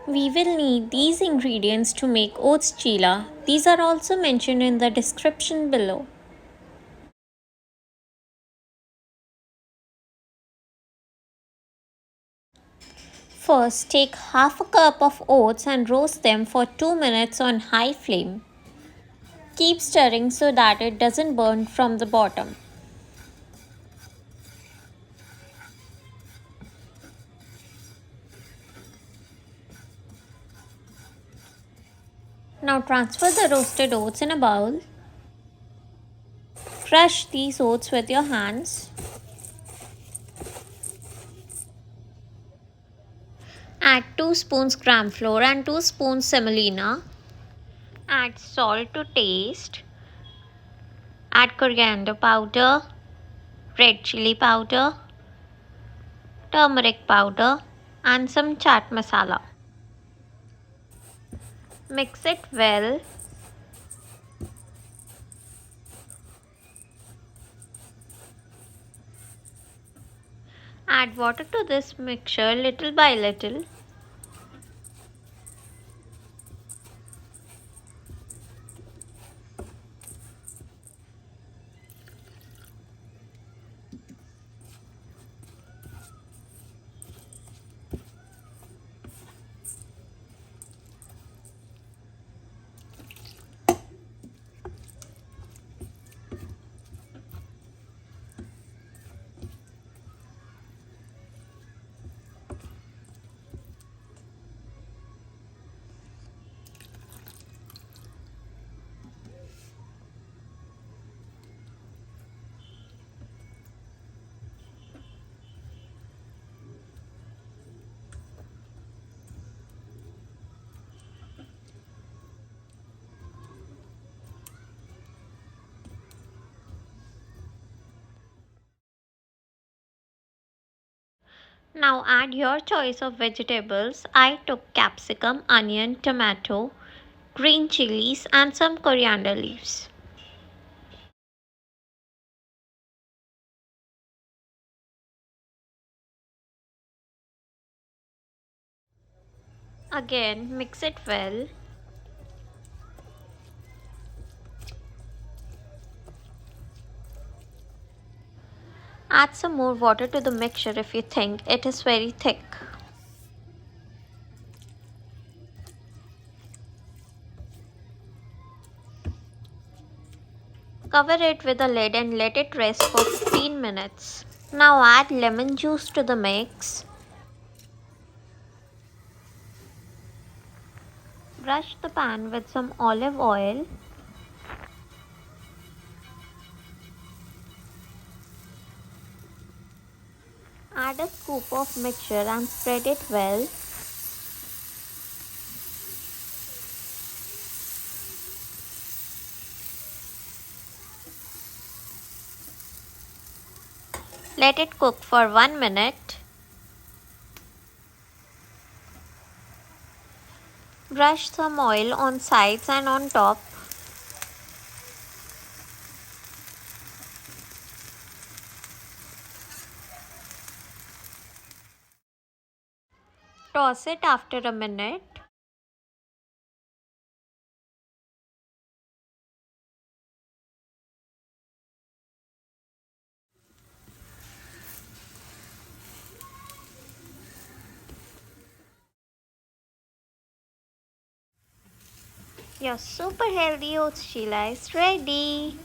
We will need these ingredients to make oats chilla. These are also mentioned in the description below. First, take half a cup of oats and roast them for 2 minutes on high flame. Keep stirring so that it doesn't burn from the bottom. Now transfer the roasted oats in a bowl. Crush these oats with your hands. Add 2 spoons gram flour and 2 spoons semolina. Add salt to taste. Add coriander powder, red chili powder, turmeric powder, and some chaat masala. Mix it well. Add water to this mixture little by little. Now add your choice of vegetables. I took capsicum, onion, tomato, green chilies, and some coriander leaves. Again, mix it well. Add some more water to the mixture if you think it is very thick. Cover it with a lid and let it rest for 15 minutes. Now add lemon juice to the mix. Brush the pan with some olive oil. Add a scoop of mixture and spread it well. Let it cook for 1 minute. Brush some oil on sides and on top. Toss it after a minute. Your super healthy oats chilla is ready.